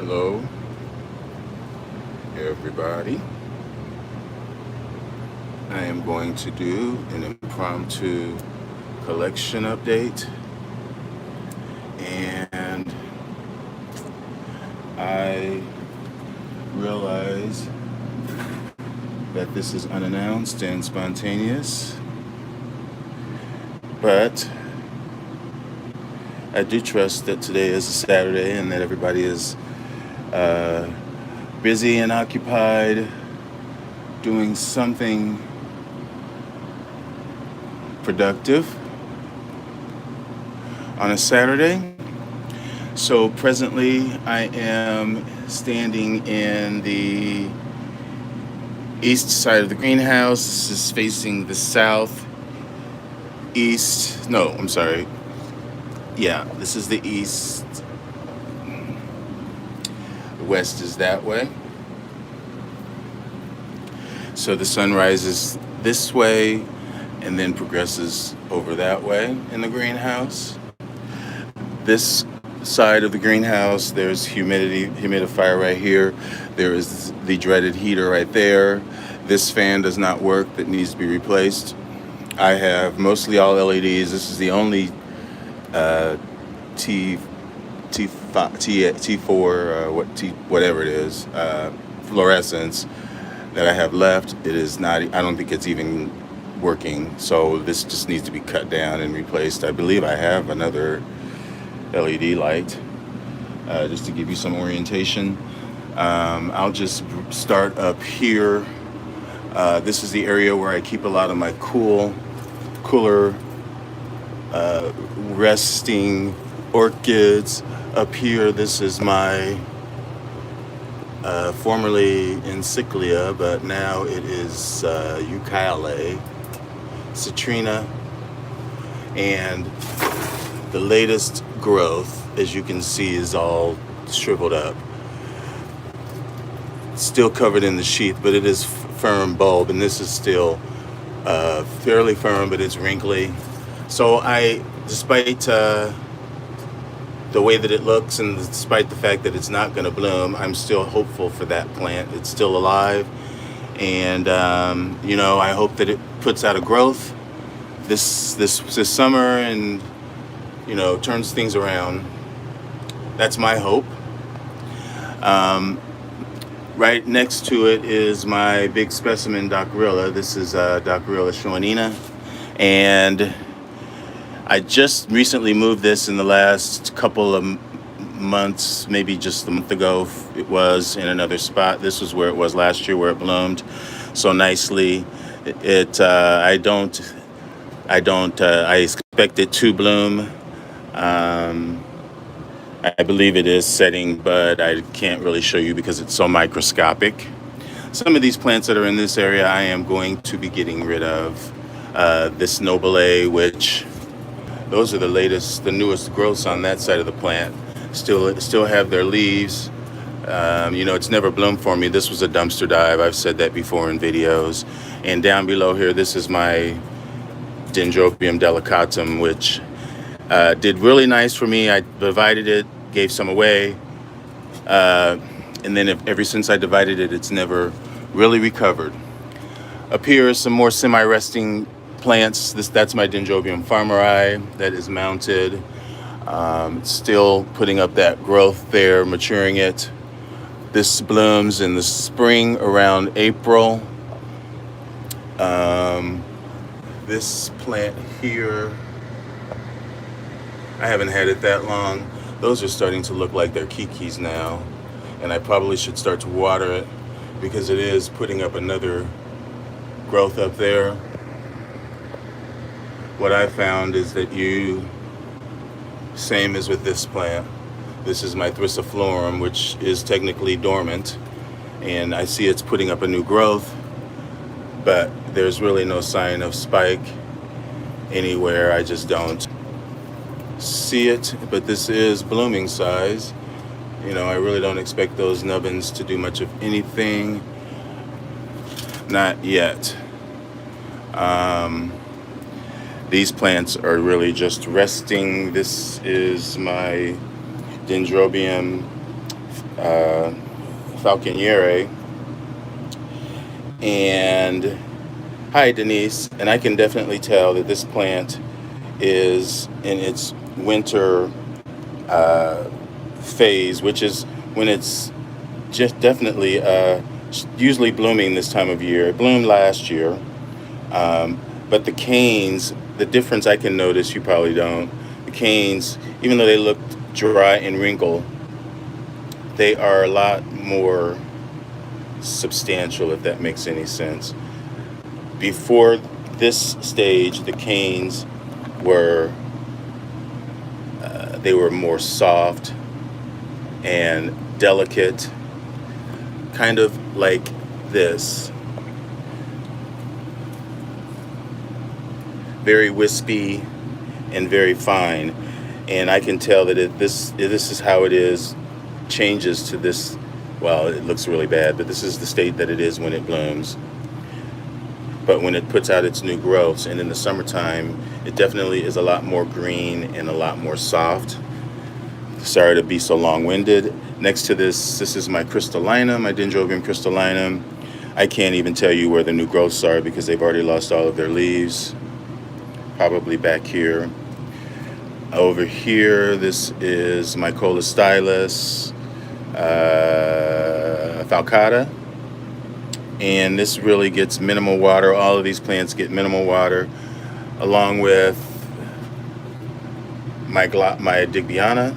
Hello, everybody. I am going to do an impromptu collection update, and I realize that this is unannounced and spontaneous, but I do trust that today is a Saturday and that everybody is uh, busy and occupied doing something productive on a Saturday. So presently I am standing in the east side of the greenhouse. This is facing the south east. No, I'm sorry. Yeah, this is the east. The west is that way. So the sun rises this way and then progresses over that way in the greenhouse. This side of the greenhouse, there's humidifier right here. There is the dreaded heater right there. This fan does not work, that needs to be replaced. I have mostly all LEDs. This is the only T T4 whatever it is fluorescence that I have left. It is not. I don't think it's even working. So this just needs to be cut down and replaced. I believe I have another LED light, just to give you some orientation. I'll just start up here. This is the area where I keep a lot of my cooler resting orchids. Up here, this is my formerly encyclia, but now it is eucalyptus, citrina, and the latest growth, as you can see, is all shriveled up. Still covered in the sheath, but it is firm bulb, and this is still fairly firm, but it's wrinkly. So despite the way that it looks, and despite the fact that it's not going to bloom, I'm still hopeful for that plant. It's still alive, and I hope that it puts out a growth this summer, and turns things around. That's my hope. Right next to it is my big specimen Docrilla. This is Docrilla schwannina, and I just recently moved this in the last couple of months, maybe just a month ago. It was in another spot. This was where it was last year, where it bloomed so nicely. I expect it to bloom. I believe it is setting, but I can't really show you because it's so microscopic. Some of these plants that are in this area, I am going to be getting rid of. This Nobile, which those are the newest growths on that side of the plant. Still have their leaves. It's never bloomed for me. This was a dumpster dive. I've said that before in videos. And down below here, this is my Dendrobium delicatum, which did really nice for me. I divided it, gave some away, and then ever since I divided it, it's never really recovered. Up here is some more semi-resting plants. That's my Dendrobium farmeri that is mounted. Still putting up that growth there, maturing it. This blooms in the spring around April. This plant here, I haven't had it that long. Those are starting to look like they're kikis now, and I probably should start to water it because it is putting up another growth up there. What I found is that same as with this plant, this is my Thrissiflorum, which is technically dormant, and I see it's putting up a new growth, but there's really no sign of spike anywhere. I just don't see it, but this is blooming size. I really don't expect those nubbins to do much of anything. Not yet. These plants are really just resting. This is my Dendrobium uh, falconiere. And hi, Denise. And I can definitely tell that this plant is in its winter uh, phase, which is when it's just definitely usually blooming this time of year. It bloomed last year, but the canes, the difference I can notice, you probably don't. The canes, even though they look dry and wrinkled, they are a lot more substantial, if that makes any sense. Before this stage, the canes were they were more soft and delicate, kind of like this, very wispy and very fine. And I can tell that this is how it is, changes to this. Well, it looks really bad, but this is the state that it is when it blooms. But when it puts out its new growths, and in the summertime, it definitely is a lot more green and a lot more soft. Sorry to be so long-winded. Next to this is my crystallinum, my Dendrobium crystallinum. I can't even tell you where the new growths are because they've already lost all of their leaves. Probably back here. Over here, this is my Colostylus falcata. And this really gets minimal water. All of these plants get minimal water, along with my Digbyana.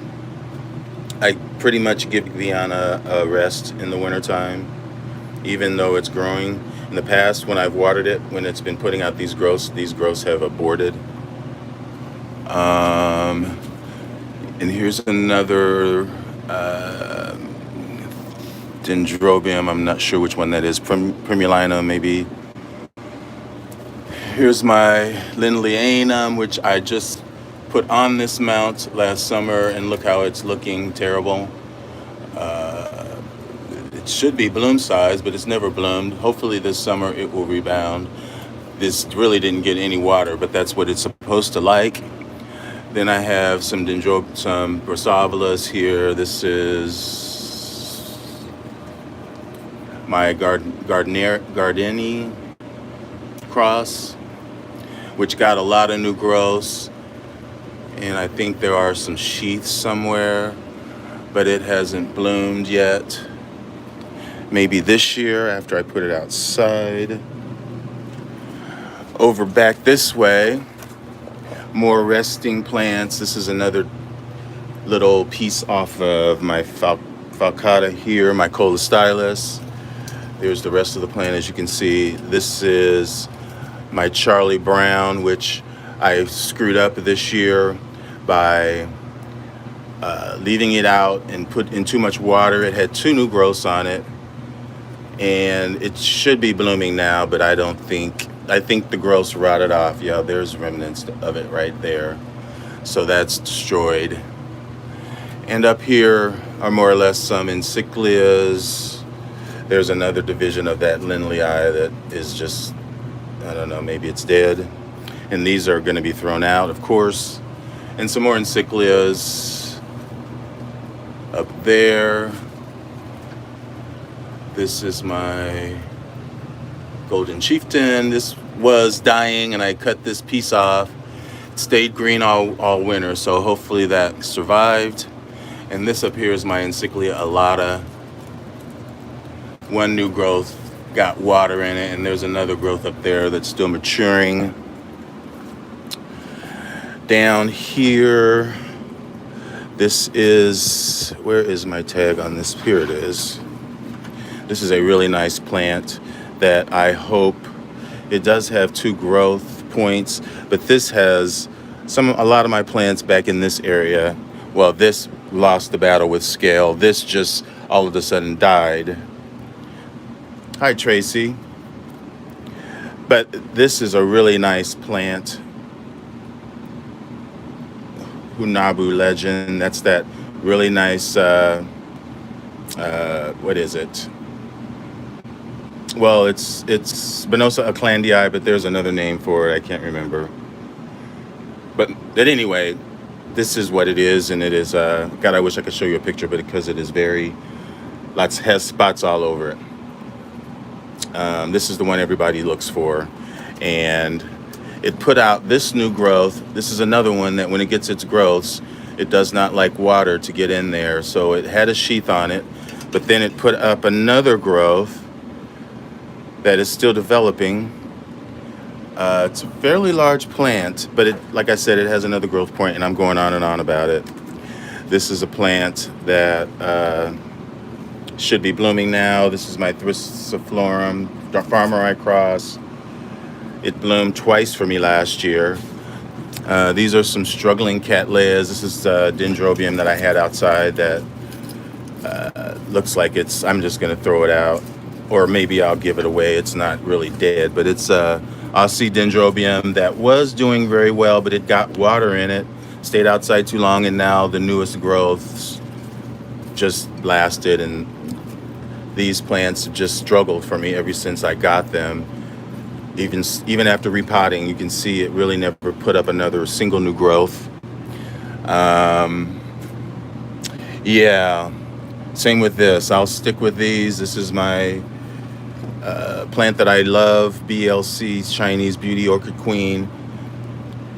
I pretty much give Digbyana a rest in the wintertime, even though it's growing. In the past, when I've watered it, when it's been putting out these growths have aborted. And here's another Dendrobium. I'm not sure which one that is. Primulina, maybe. Here's my Lindleyanum, which I just put on this mount last summer, and look how it's looking terrible. It should be bloom size, but it's never bloomed. Hopefully this summer it will rebound. This really didn't get any water, but that's what it's supposed to like. Then I have some Brassavillas here. This is my Gardeni cross, which got a lot of new growths. And I think there are some sheaths somewhere, but it hasn't bloomed yet. Maybe this year after I put it outside. Over back this way, more resting plants. This is another little piece off of my falcata here, my Colostylus. There's the rest of the plant, as you can see. This is my Charlie Brown, which I screwed up this year by leaving it out and put in too much water. It had 2 new growths on it, and it should be blooming now, but I think the growths rotted off. Yeah, there's remnants of it right there. So that's destroyed. And up here are more or less some encyclias. There's another division of that Lindley that is just, I don't know, maybe it's dead. And these are going to be thrown out, of course. And some more encyclias up there. This is my Golden Chieftain. This was dying, and I cut this piece off. It stayed green all winter, so hopefully that survived. And this up here is my Encyclia alata. 1 new growth got water in it, and there's another growth up there that's still maturing. Down here, this is, where is my tag on this? Here it is. This is a really nice plant that I hope, it does have 2 growth points, but this has a lot of my plants back in this area. Well, this lost the battle with scale. This just all of a sudden died. Hi, Tracy. But this is a really nice plant. Hunabu Legend. That's that really nice, what is it? Well, it's Spinosa Aclandii, but there's another name for it. I can't remember. But anyway, this is what it is, and it is, God, I wish I could show you a picture, but because it is has spots all over it. This is the one everybody looks for, and it put out this new growth. This is another one that when it gets its growths, it does not like water to get in there. So it had a sheath on it, but then it put up another growth that is still developing. It's a fairly large plant, but like I said, it has another growth point, and I'm going on and on about it. This is a plant that should be blooming now. This is my Thrissiflorum Farmeri cross. It bloomed twice for me last year. These are some struggling cattleyas. This is Dendrobium that I had outside that looks like I'm just going to throw it out, or maybe I'll give it away. It's not really dead, but it's Aussie Dendrobium that was doing very well, but it got water in it, stayed outside too long, and now the newest growths just blasted, and these plants just struggled for me ever since I got them. Even after repotting, you can see it really never put up another single new growth. Yeah, same with this. I'll stick with these. This is my plant that I love, BLC's Chinese Beauty Orchid Queen.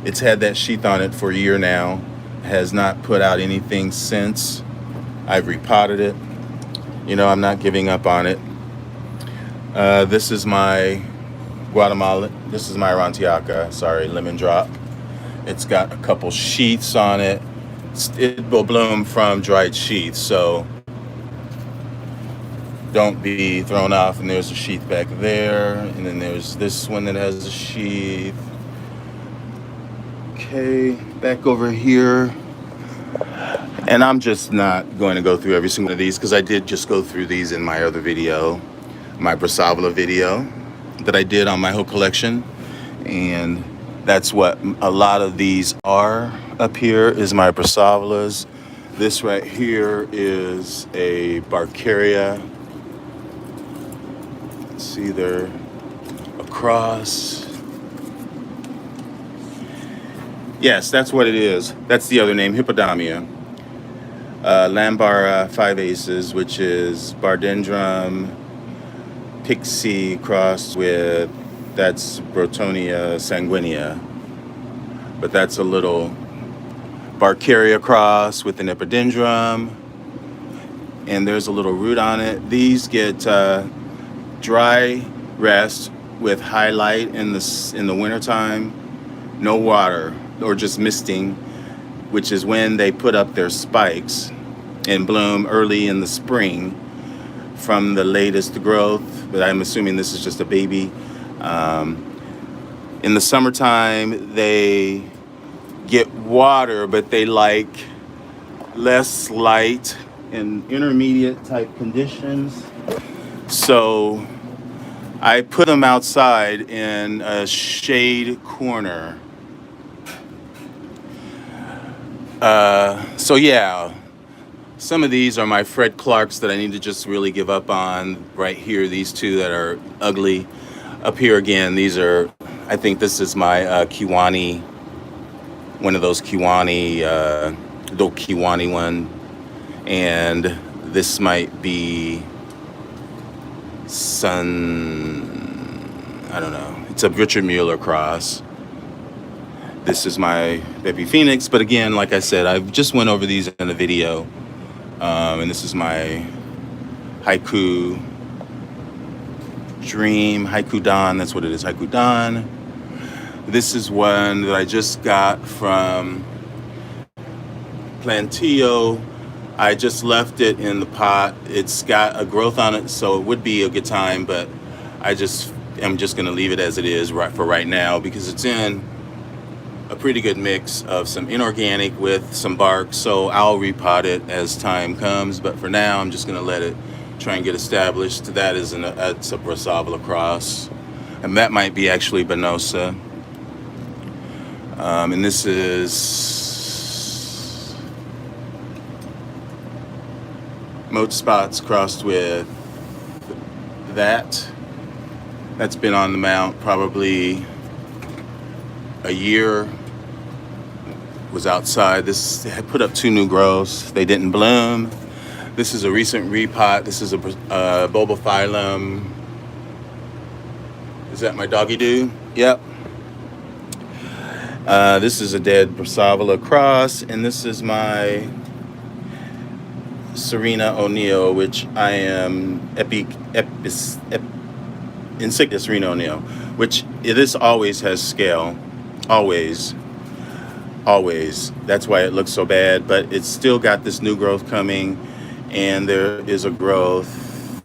It's had that sheath on it for a year now. Has not put out anything since. I've repotted it. You know, I'm not giving up on it. This is my Guatemala. This is my Arantiaca. Sorry, lemon drop. It's got a couple sheaths on it. It will bloom from dried sheaths, so don't be thrown off. And there's a sheath back there, and then there's this one that has a sheath. Okay, back over here. And I'm just not going to go through every single one of these because I did just go through these in my other video, my Brassavola video that I did on my whole collection. And that's what a lot of these are up here is my Brassavolas. This right here is a Barcaria. It's either across. Yes, that's what it is. That's the other name, Hippodamia. Lambara 5 Aces, which is Bardendrum Pixie crossed with, that's Brotonia sanguinea. But that's a little Barcaria cross with an Epidendrum. And there's a little root on it. These get dry rest with high light in the wintertime, no water, or just misting, which is when they put up their spikes and bloom early in the spring from the latest growth. But I'm assuming this is just a baby. In the summertime, they get water, but they like less light and intermediate type conditions. So I put them outside in a shade corner. So yeah, some of these are my Fred Clarks that I need to just really give up on. Right here, these two that are ugly. Up here again, these are, I think this is my Kiwani, one of those Kiwani, the Kiwani one. And this might be I don't know. It's a Richard Mueller cross. This is my Baby Phoenix, but again, like I said, I just went over these in a video. And this is my Haiku Dream, Haiku Dawn, that's what it is, Haiku Dawn. This is one that I just got from Plantillo. I just left it in the pot. It's got a growth on it, so it would be a good time, but I'm just gonna leave it as it is for right now because it's in a pretty good mix of some inorganic with some bark, so I'll repot it as time comes, but for now I'm just gonna let it try and get established. That is it's a Brassavola cross, and that might be actually Benosa. And this is Moat Spots crossed with that. That's been on the mount probably a year was outside. This had put up 2 new growths. They didn't bloom. This is a recent repot. This is a bulbophyllum. Is that my doggy do? Yep. This is a dead Brassavola cross, and this is my Serena O'Neill, which I am Insignia Serena O'Neill, which this always has scale. Always. That's why it looks so bad, but it's still got this new growth coming, and there is a growth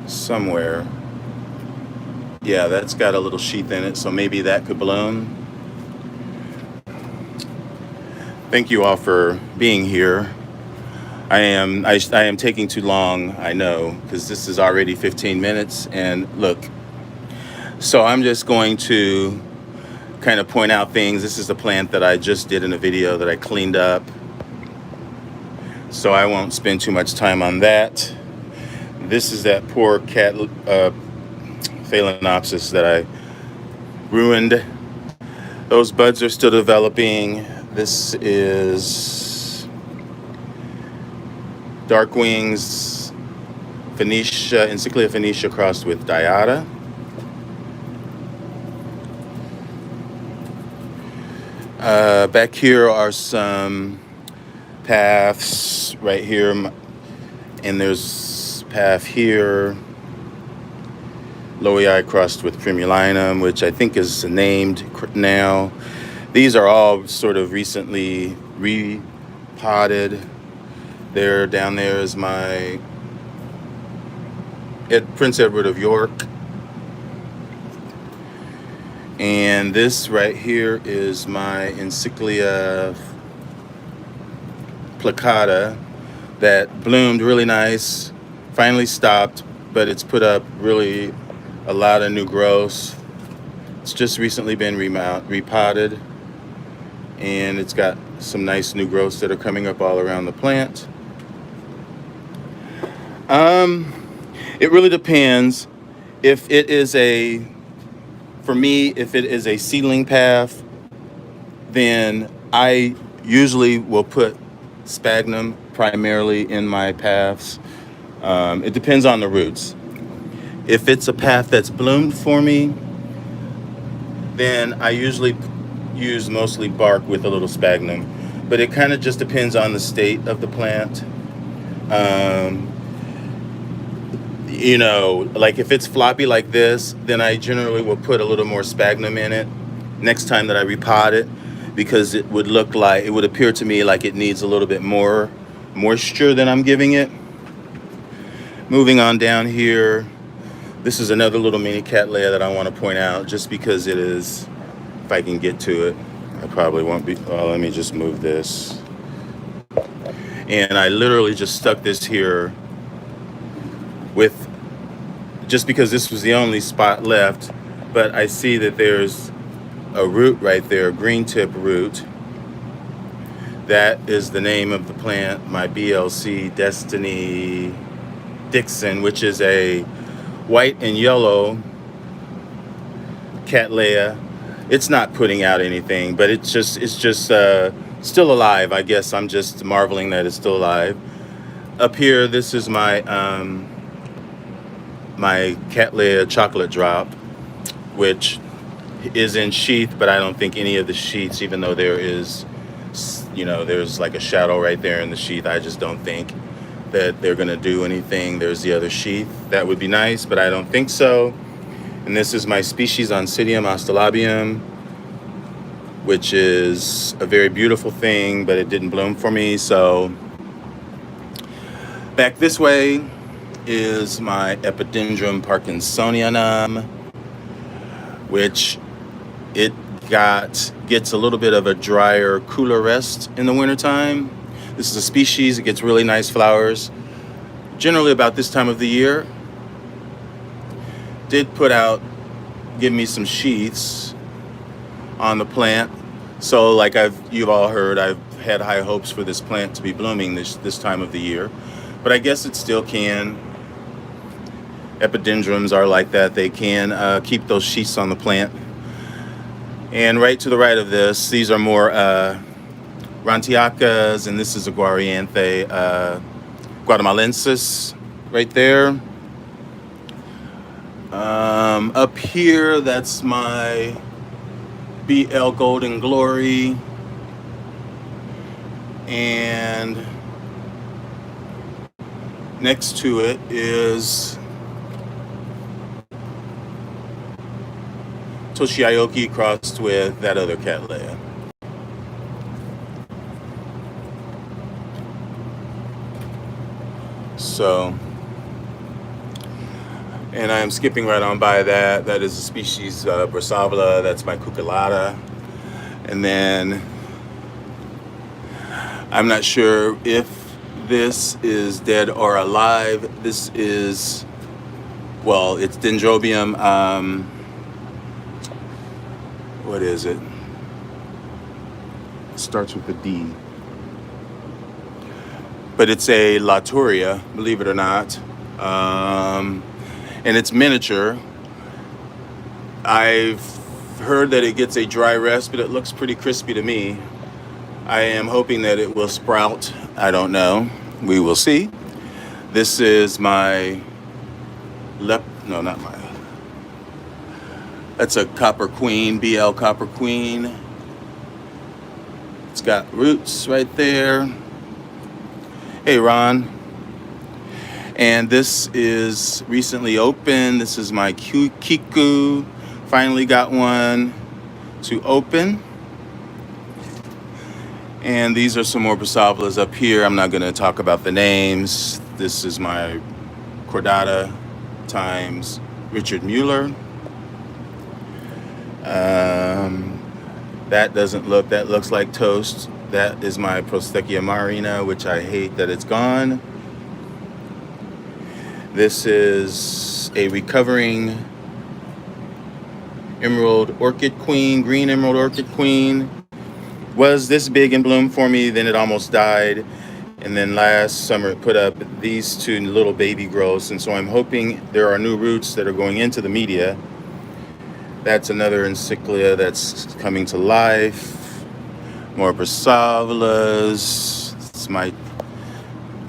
somewhere. Yeah, that's got a little sheath in it, so maybe that could bloom. Thank you all for being here. I am taking too long, I know, because this is already 15 minutes, and look. So I'm just going to kind of point out things. This is a plant that I just did in a video that I cleaned up, so I won't spend too much time on that. This is that poor cat Phalaenopsis that I ruined. Those buds are still developing. This is Dark Wings Phoenicia, Encyclia Phoenicia crossed with Diata. Back here are some paths right here, and there's path here. Lowii crossed with Primulinum, which I think is named now. These are all sort of recently repotted. There, down there is my Prince Edward of York. And this right here is my Encyclia Placata that bloomed really nice, finally stopped, but it's put up really a lot of new growths. It's just recently been repotted, and it's got some nice new growths that are coming up all around the plant. It really depends. If it is for me, if it is a seedling path, then I usually will put sphagnum primarily in my paths. It depends on the roots. If it's a path that's bloomed for me, then I usually use mostly bark with a little sphagnum. But it kind of just depends on the state of the plant. You know, like if it's floppy like this, then I generally will put a little more sphagnum in it next time that I repot it, because it would appear to me like it needs a little bit more moisture than I'm giving it. Moving on down here, this is another little mini Cattleya that I want to point out, just because it is, if I can get to it, I probably won't be, let me just move this. And I literally just stuck this here just because this was the only spot left, but I see that there's a root right there, a green tip root. That is the name of the plant, my BLC Destiny Dixon, which is a white and yellow Cattleya. It's not putting out anything, but it's just still alive. I guess I'm just marveling that it's still alive. Up here, this is my my Cattleya Chocolate Drop, which is in sheath, but I don't think any of the sheaths, even though there is, there's like a shadow right there in the sheath, I just don't think that they're gonna do anything. There's the other sheath. That would be nice, but I don't think so. And this is my species Oncidium astrolabium, which is a very beautiful thing, but it didn't bloom for me. So back this way is my Epidendrum parkinsonianum, which it gets a little bit of a drier, cooler rest in the wintertime. This is a species. It gets really nice flowers generally about this time of the year. Did give me some sheaths on the plant. So like you've all heard, I've had high hopes for this plant to be blooming this time of the year, but I guess it still can. Epidendrums are like that. They can keep those sheaths on the plant. And right to the right of this, these are more Rantiacas, and this is a Guatemalensis right there. Up here, that's my BL Golden Glory, and next to it is Toshiaoki crossed with that other Cattleya. So, and I'm skipping right on by that. That is a species Brassavola. That's my Cucullata. And then I'm not sure if this is dead or alive. This is, well, it's Dendrobium. What is it? It starts with a D. But it's a Laturia, believe it or not. And it's miniature. I've heard that it gets a dry rest, but it looks pretty crispy to me. I am hoping that it will sprout. I don't know. We will see. This is my no, not my. That's a Copper Queen, BL Copper Queen. It's got roots right there. Hey, Ron. And this is recently open. This is my Kiku. Finally got one to open. And these are some more Brassavolas up here. I'm not going to talk about the names. This is my Cordata times Richard Mueller. That looks like toast. That is my Prostechia marina, which I hate that it's gone. This is a recovering Emerald Orchid Queen, Green Emerald Orchid Queen. Was this big in bloom for me, then it almost died. And then last summer it put up these two little baby growths. And so I'm hoping there are new roots that are going into the media. That's another encyclia that's coming to life. More Brassavolas. It's my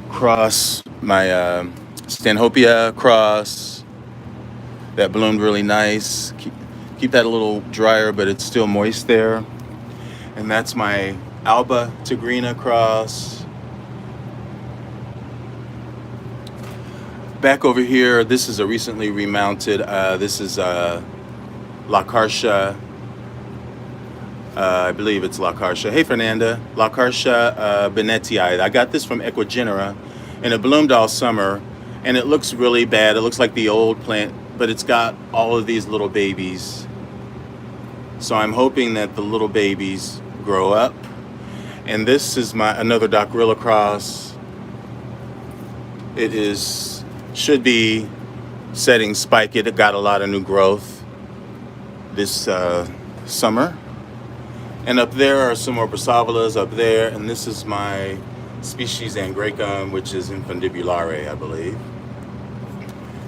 cross, my Stanhopea cross that bloomed really nice. Keep that a little drier, but it's still moist there. And that's my Alba Tigrina cross. Back over here, this is a recently remounted, this is Lacartia. I believe it's Lacartia. Hey, Fernanda. Lacartia Benettii. I got this from Equigenera, and it bloomed all summer, and it looks really bad. It looks like the old plant, but it's got all of these little babies. So I'm hoping that the little babies grow up. And this is my another Dockrilla cross. It should be setting spike. It got a lot of new growth this summer. And up there are some more Brassavolas up there. And this is my species Angraecum, which is infundibulare, I believe.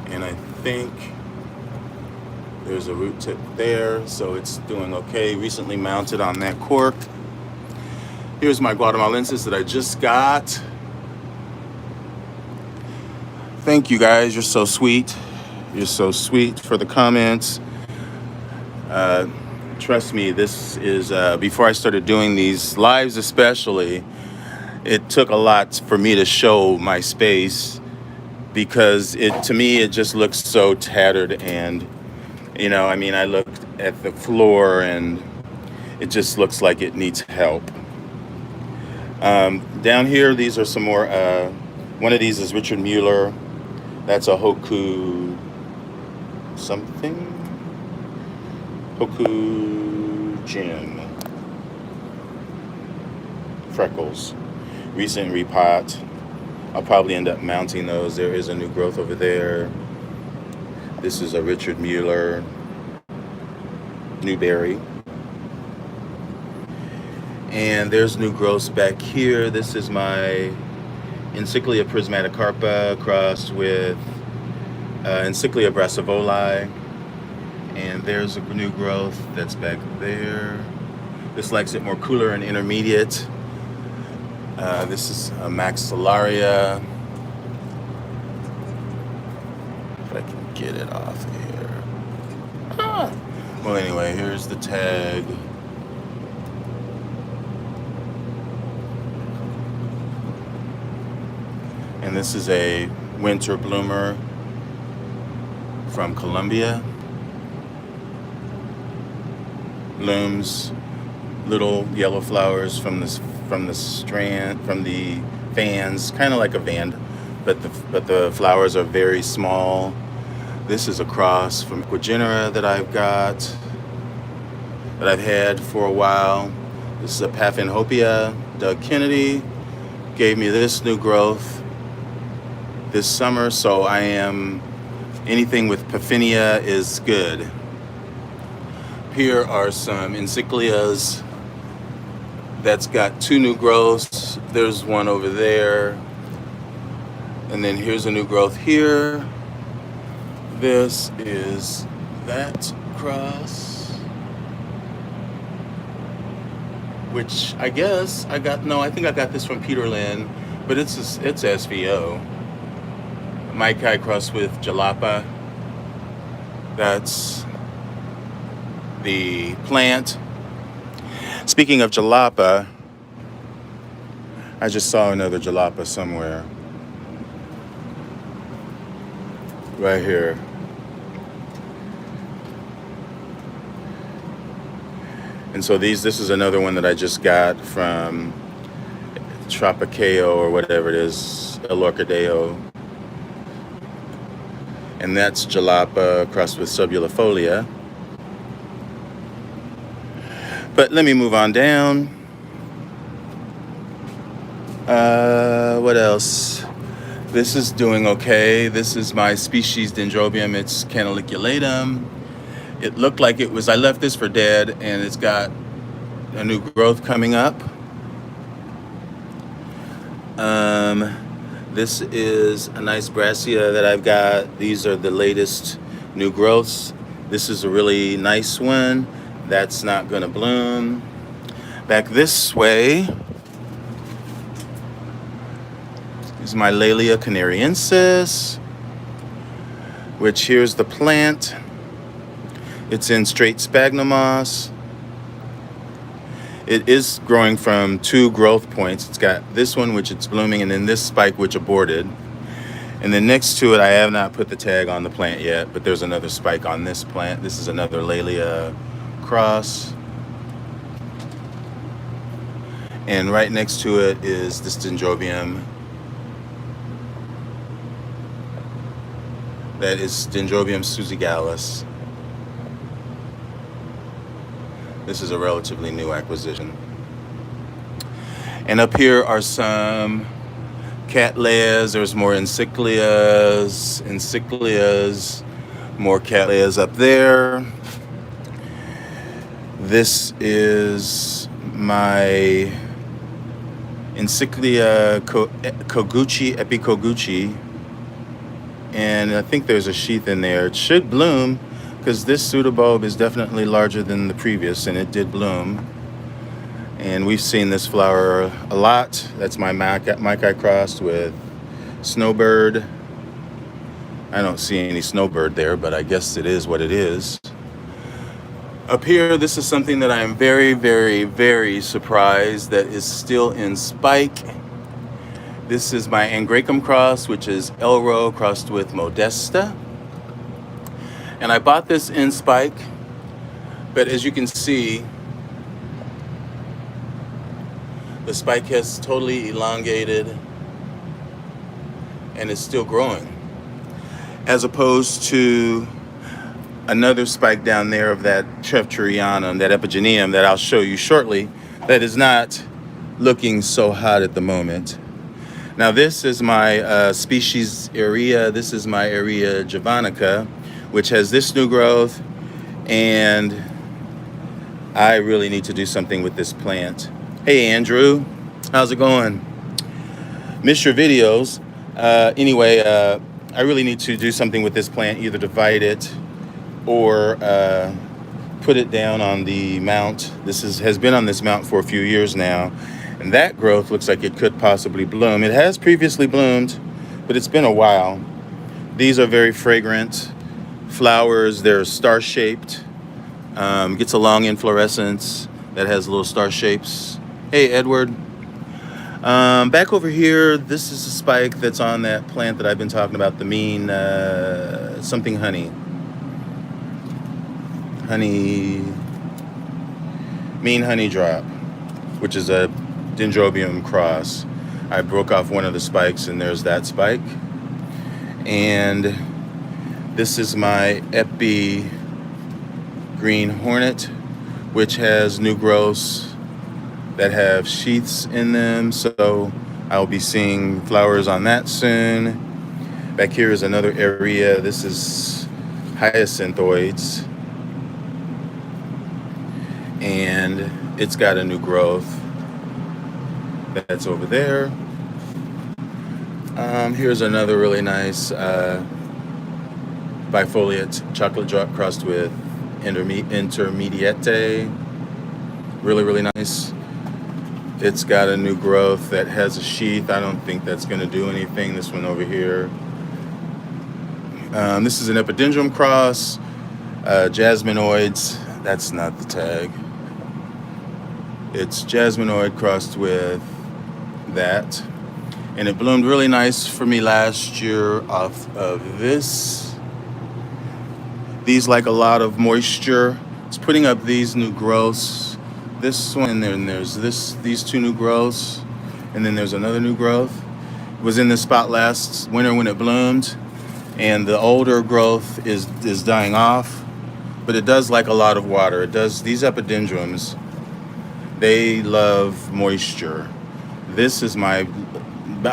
And I think there's a root tip there, so it's doing okay. Recently mounted on that cork. Here's my Guatemalensis that I just got. Thank you guys, you're so sweet. You're so sweet for the comments. Trust me, this is, before I started doing these lives especially, it took a lot for me to show my space because to me, it just looks so tattered and, I looked at the floor and it just looks like it needs help. Down here, these are some more, one of these is Richard Mueller. That's a Hoku something. Hoku Jim. Freckles. Recent repot. I'll probably end up mounting those. There is a new growth over there. This is a Richard Mueller Newberry. And there's new growths back here. This is my Encyclia prismaticarpa crossed with Encyclia brassavoli. And there's a new growth that's back there. This likes it more cooler and intermediate. This is a maxillaria. If I can get it off here. Ah. Well, anyway, here's the tag. And this is a winter bloomer from Colombia. Blooms little yellow flowers from the fans, kind of like a vanda, but the flowers are very small. This is a cross from Equigenera that I've had for a while. This is a Paphanhopia. Doug Kennedy gave me this new growth this summer, so anything with Paphinia is good. Here are some encyclias that's got 2 new growths. There's one over there. And then here's a new growth here. This is that cross, which I guess I think I got this from Peter Lynn, but it's SVO. Maikai crossed with Jalapa. That's the plant. Speaking of Jalapa, I just saw another Jalapa somewhere. Right here. And so this is another one that I just got from Tropiceo or whatever it is, El Orchideo. And that's Jalapa crossed with Subulifolia. But let me move on down. What else? This is doing okay. This is my species Dendrobium. It's canaliculatum. It looked like I left this for dead, and it's got a new growth coming up. This is a nice brassia that I've got. These are the latest new growths. This is a really nice one. That's not gonna bloom. Back this way is my Laelia canariensis, which here's the plant. It's in straight sphagnum moss. It is growing from 2 growth points. It's got this one, which it's blooming, and then this spike, which aborted. And then next to it, I have not put the tag on the plant yet, but there's another spike on this plant. This is another Laelia cross. And right next to it is this Dendrobium. That is Dendrobium susigalis. This is a relatively new acquisition. And up here are some Cattleyas. There's more encyclias, more Cattleyas up there. This is my Encyclia Koguchi, Epikoguchi. And I think there's a sheath in there. It should bloom, because this pseudobulb is definitely larger than the previous, and it did bloom. And we've seen this flower a lot. That's my Maikai crossed with Snowbird. I don't see any Snowbird there, but I guess it is what it is. Up here, this is something that I am very, very, very surprised that is still in spike. This is my Angraecum cross, which is Elro crossed with Modesta. And I bought this in spike, but as you can see, the spike has totally elongated and is still growing. As opposed to another spike down there of that Trefterianum, that Epigeneum that I'll show you shortly, that is not looking so hot at the moment. Now this is my species Area. This is my Area javanica, which has this new growth, and I really need to do something with this plant. Hey Andrew, how's it going? Miss your videos. Anyway, I really need to do something with this plant, either divide it or put it down on the mount. This has been on this mount for a few years now, And that growth looks like it could possibly bloom. It has previously bloomed, but it's been a while. These are very fragrant flowers. They're star-shaped. Gets a long inflorescence that has little star shapes. Hey, Edward. Back over here, this is a spike that's on that plant that I've been talking about, the mean something honey. Mean honey drop, which is a dendrobium cross. I broke off one of the spikes, and there's that spike. And this is my Epi green hornet, which has new growths that have sheaths in them. So I'll be seeing flowers on that soon. Back here is another area. This is hyacinthoids. And it's got a new growth that's over there. Here's another really nice bifoliate chocolate drop crossed with intermediate. Really, really nice. It's got a new growth that has a sheath. I don't think that's going to do anything. This one over here. This is an epidendrum cross. Jasminoids. That's not the tag. It's jasminoid crossed with that. And it bloomed really nice for me last year off of this. These like a lot of moisture. It's putting up these new growths. This one, and then there's these two new growths. And then there's another new growth. It was in this spot last winter when it bloomed. And the older growth is dying off. But it does like a lot of water. It does. These epidendrums, they love moisture. This is my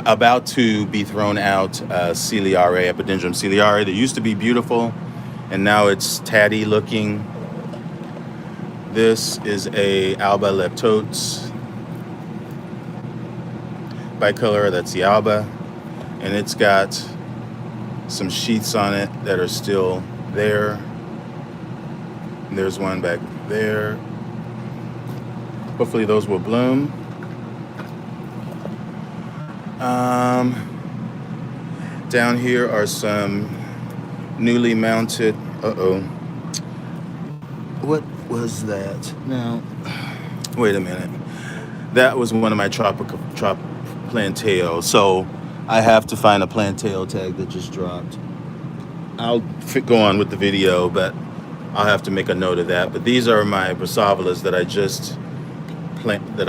about to be thrown out ciliare, epidendrum ciliare. That used to be beautiful, and now it's tatty looking. This is a alba leptotes bicolor. That's the alba, and it's got some sheaths on it that are still there. And there's one back there. Hopefully those will bloom. Down here are some newly mounted. What was that? Now, wait a minute. That was one of my plantails. So I have to find a plantail tag that just dropped. I'll go on with the video, but I'll have to make a note of that. But these are my Brassavolas that I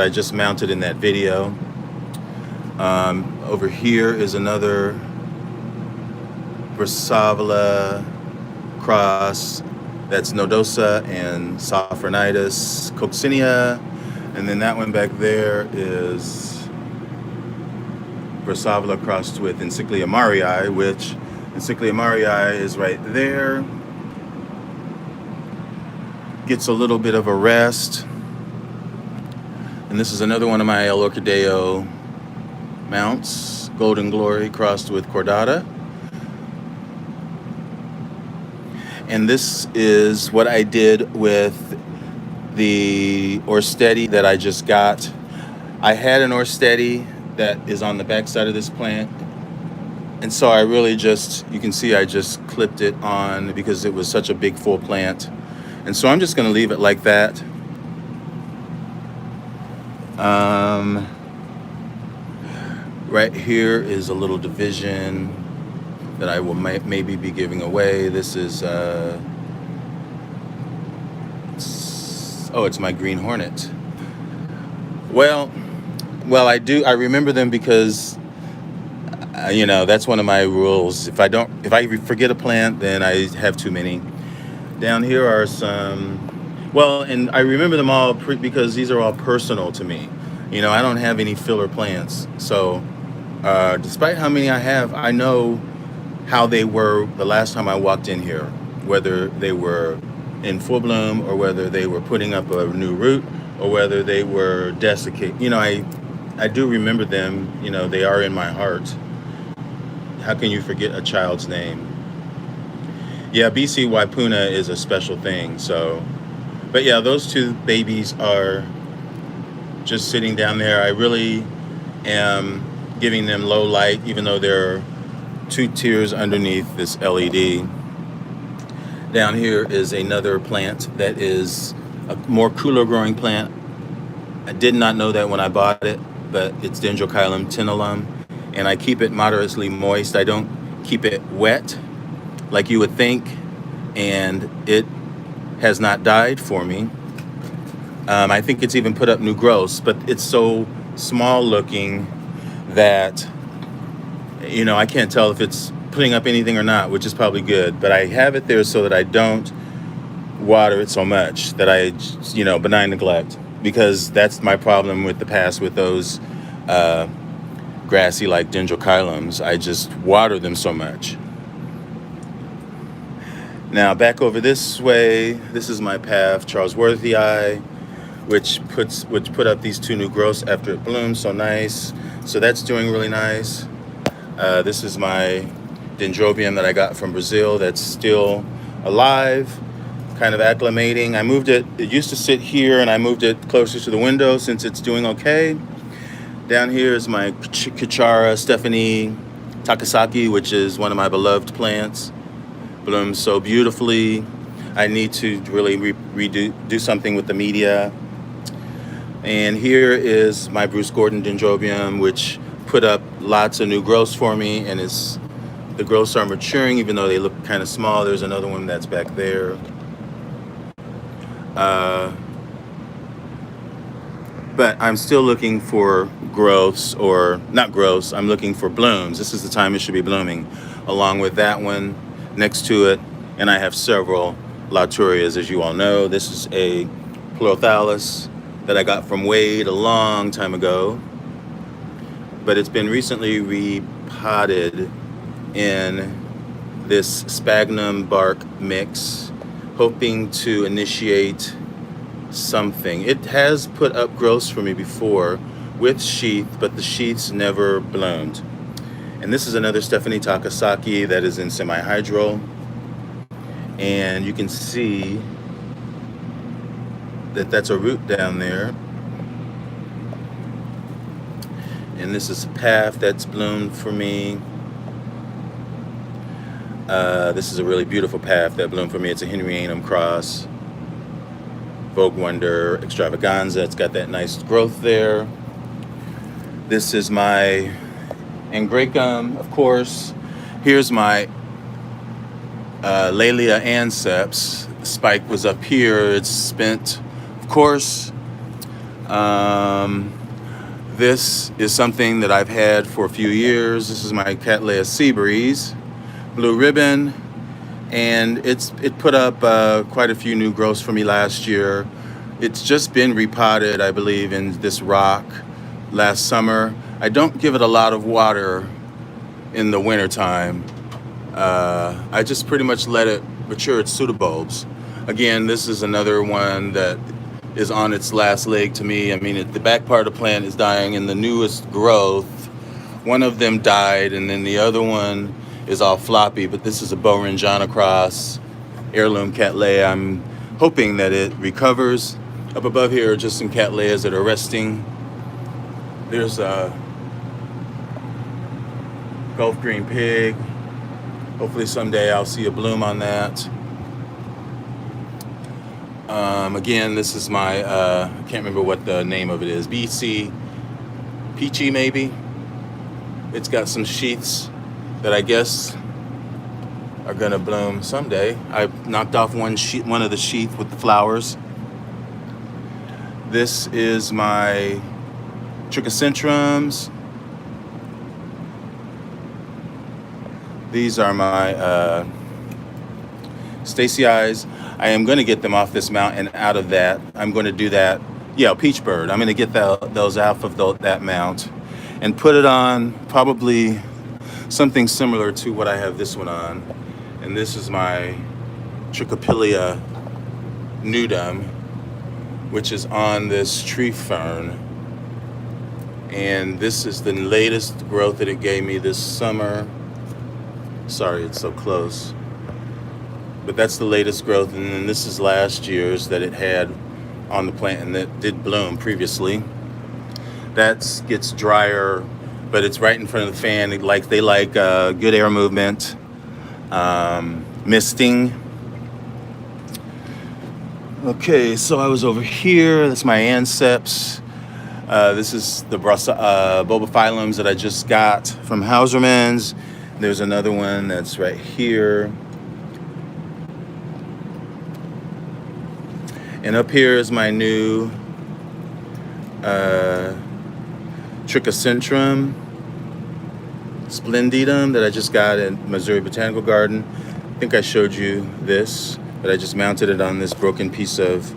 just mounted in that video. Over here is another Brassavola cross. That's Nodosa and Sophronitis coccinea. And then that one back there is Brassavola crossed with Encyclia Marii, which Encyclia Marii is right there. Gets a little bit of a rest. And this is another one of my El Orchideo mounts, Golden Glory crossed with Cordata. And this is what I did with the Orchid that I just got. I had an Orchid that is on the back side of this plant. And so I really you can see I just clipped it on because it was such a big full plant. And so I'm just going to leave it like that. Right here is a little division that I will maybe be giving away. This is, it's my green hornet. Well, I remember them because, that's one of my rules. If I forget a plant, then I have too many. Down here are some, and I remember them all because these are all personal to me. I don't have any filler plants. So, despite how many I have, I know how they were the last time I walked in here, whether they were in full bloom or whether they were putting up a new root or whether they were desiccated. I do remember them. They are in my heart. How can you forget a child's name? Yeah, BC Waipuna is a special thing. So, but yeah, those two babies are just sitting down there. I really am giving them low light, even though there are 2 tiers underneath this LED. Down here is another plant that is a more cooler growing plant. I did not know that when I bought it, but it's Dendrochilum tenulam, and I keep it moderately moist. I don't keep it wet like you would think, and it has not died for me. I think it's even put up new growths, but it's so small looking that, I can't tell if it's putting up anything or not, which is probably good. But I have it there so that I don't water it so much, that I, benign neglect, because that's my problem with the past with those grassy like dendrochilums. I just water them so much. Now back over this way, this is my path, Charlesworthii, which put up these 2 new growths after it bloomed. So nice. So that's doing really nice. This is my dendrobium that I got from Brazil that's still alive, kind of acclimating. I moved it used to sit here, and I moved it closer to the window since it's doing okay. Down here is my Kichara Stephanie Takasaki, which is one of my beloved plants. Blooms so beautifully. I need to really do something with the media. And here is my Bruce Gordon dendrobium, which put up lots of new growths for me, and the growths are maturing, even though they look kind of small. There's another one that's back there. But I'm still looking for growths, or not growths, I'm looking for blooms. This is the time it should be blooming, along with that one next to it. And I have several Lauturias, as you all know. This is a Pleurothallus that I got from Wade a long time ago, but it's been recently repotted in this sphagnum bark mix, hoping to initiate something. It has put up growths for me before with sheath, but the sheaths never bloomed. And this is another Stephanie Takasaki that is in semi-hydro, and you can see that that's a root down there. And this is a path that's bloomed for me. This is a really beautiful path that bloomed for me. It's a Henrianum cross, Vogue Wonder extravaganza. It's got that nice growth there. This is my Angraecum, of course. Here's my Laelia anceps. The spike was up here. It's spent, of course. This is something that I've had for a few years. This is my Cattleya seabreeze, blue ribbon, and it put up quite a few new growths for me last year. It's just been repotted, I believe, in this rock last summer. I don't give it a lot of water in the wintertime. I just pretty much let it mature its pseudobulbs. Again, this is another one that is on its last leg to me. I mean, the back part of the plant is dying, and the newest growth, one of them died, and then the other one is all floppy. But this is a Bowringana cross, heirloom Cattleya. I'm hoping that it recovers. Up above here are just some Cattleyas that are resting. There's a Gulf Green Pig. Hopefully someday I'll see a bloom on that. Again, this is my, I can't remember what the name of it is, BC Peachy maybe. It's got some sheaths that I guess are gonna bloom someday. I knocked off one of the sheath with the flowers. This is my Trichocentrums. These are my Stacey's. I am going to get them off this mount and out of that. I'm going to do that. Yeah, Peach Bird. I'm going to get those off of that mount and put it on probably something similar to what I have this one on. And this is my Trichopilia nudum, which is on this tree fern. And this is the latest growth that it gave me this summer. Sorry, it's so close. But that's the latest growth, and then this is last year's that it had on the plant and that did bloom previously. That gets drier, but it's right in front of the fan. They like good air movement, misting. Okay, so I was over here. That's my anceps. This is the bulbophyllums that I just got from Hauserman's. There's another one that's right here. And up here is my new Trichocentrum splendidum that I just got in Missouri Botanical Garden. I think I showed you this, but I just mounted it on this broken piece of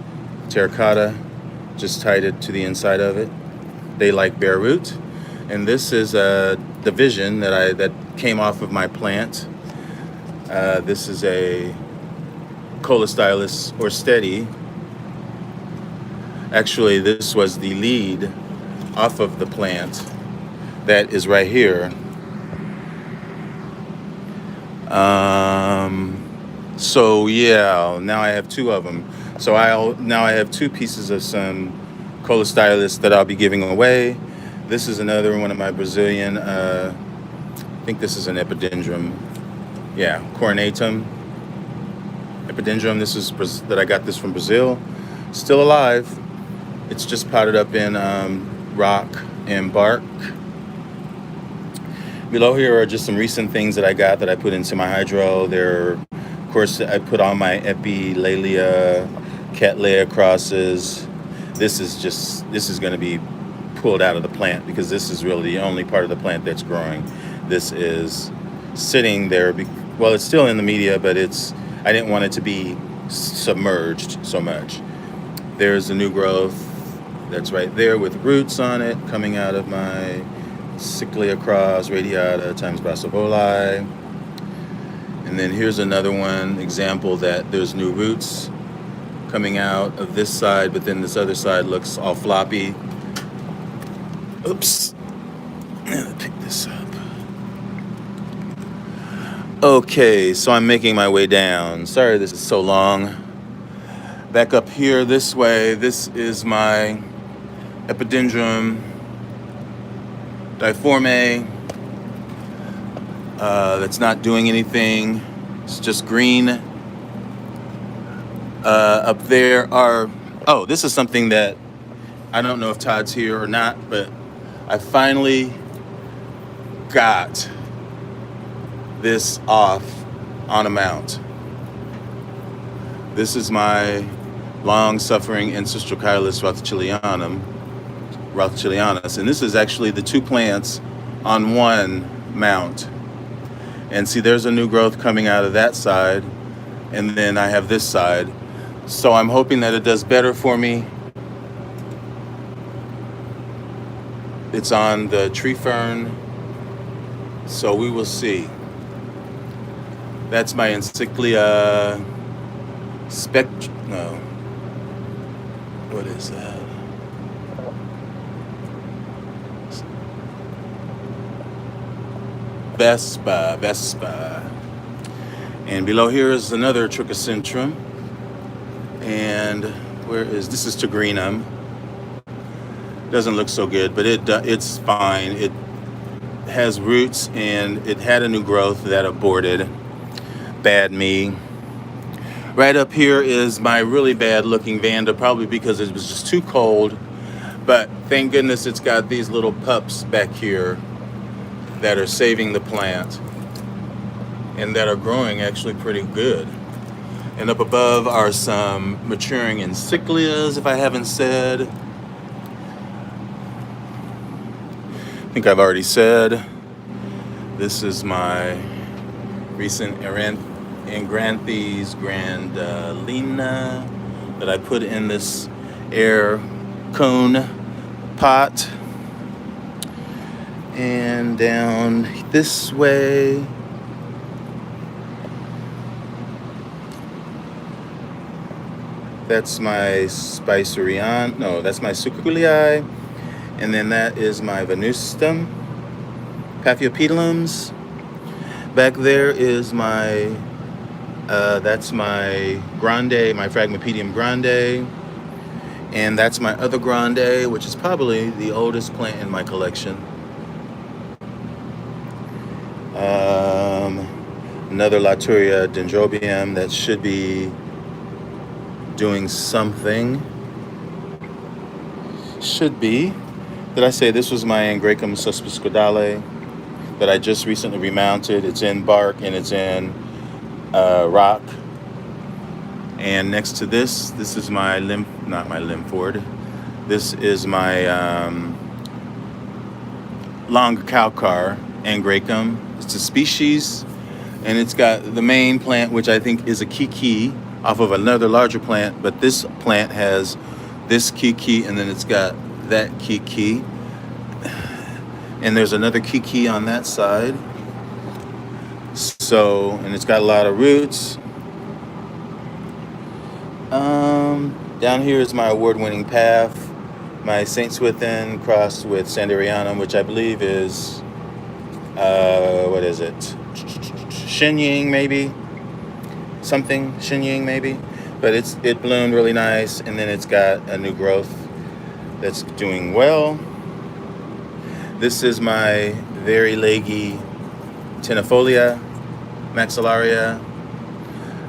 terracotta, just tied it to the inside of it. They like bare root. And this is a division that came off of my plant. This is a Colostylus Orchid. Actually, this was the lead off of the plant that is right here. So yeah, now I have two of them. So now I have two pieces of some Colostylus that I'll be giving away. This is another one of my Brazilian, I think this is an epidendrum. Yeah, cornatum epidendrum. This is that I got this from Brazil. Still alive. It's just potted up in rock and bark. Below here are just some recent things that I got that I put into my hydro. Of course, I put on my Epilalia, Cattleya crosses. This is going to be pulled out of the plant because this is really the only part of the plant that's growing. This is sitting there. Well, it's still in the media, but I didn't want it to be submerged so much. There's a new growth that's right there with roots on it coming out of my Cyclia cross radiata times brassavoli. And then here's another one example that there's new roots coming out of this side, but then this other side looks all floppy. Oops. Let me pick this up. Okay, so I'm making my way down. Sorry this is so long. Back up here this way, this is my Epidendrum difforme. That's not doing anything. It's just green. Up there are... Oh, this is something that I don't know if Todd's here or not, but I finally got this off on a mount. This is my long-suffering ancestral Caelis Rothschildianus, and this is actually the two plants on one mount. And see, there's a new growth coming out of that side, and then I have this side. So I'm hoping that it does better for me. It's on the tree fern, so we will see. That's my Encyclia no. What is that? Vespa. And below here is another Trichocentrum. And this is Tigrinum. Doesn't look so good, but it's fine. It has roots, and it had a new growth that aborted. Bad me. Right up here is my really bad looking Vanda, probably because it was just too cold. But thank goodness it's got these little pups back here that are saving the plant and that are growing actually pretty good. And up above are some maturing encyclias, if I haven't said. I think I've already said. This is my recent Angranthes grandalina that I put in this air cone pot. And down this way, that's my Spicerion. No, that's my Succulii. And then that is my Venustum, Paphiopedilums. Back there is my, that's my Grande, my Phragmipedium Grande. And that's my other grande, which is probably the oldest plant in my collection. Another Laturia dendrobium that should be doing something. Should be. Did I say this was my Angraecum suspicodale that I just recently remounted? It's in bark and it's in rock. And next to this is my not my Limford. This is my long calcar Angraecum. It's a species, and it's got the main plant, which I think is a kiki, off of another larger plant. But this plant has this kiki, and then it's got that kiki, and there's another kiki on that side. So, and it's got a lot of roots. Down here is my award-winning path, my Saint Swithin crossed with Sanderianum, which I believe is, what is it? Shenying maybe? Something, Shenying maybe? But it bloomed really nice, and then it's got a new growth that's doing well. This is my very leggy Tenifolia maxillaria.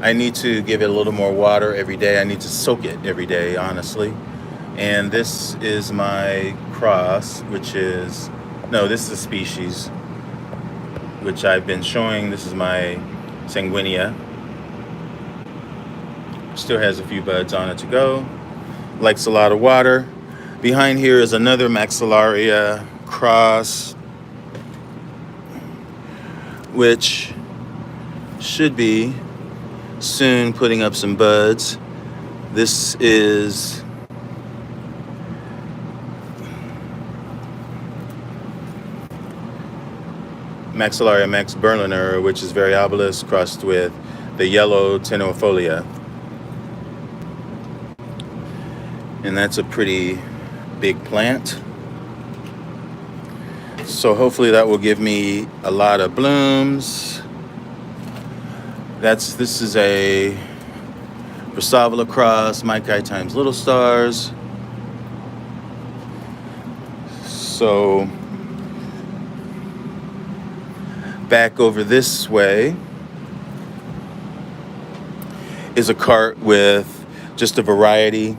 I need to give it a little more water every day. I need to soak it every day, honestly. And this is my cross, which is, no, this is a species, which I've been showing. This is my sanguinea. Still has a few buds on it to go. Likes a lot of water. Behind here is another maxillaria cross, which should be soon putting up some buds. This is Maxillaria max Berliner, which is variabilis crossed with the yellow Tenifolia. And that's a pretty big plant. So hopefully that will give me a lot of blooms. This is a Versavala cross, Maikai times Little Stars. So back over this way is a cart with just a variety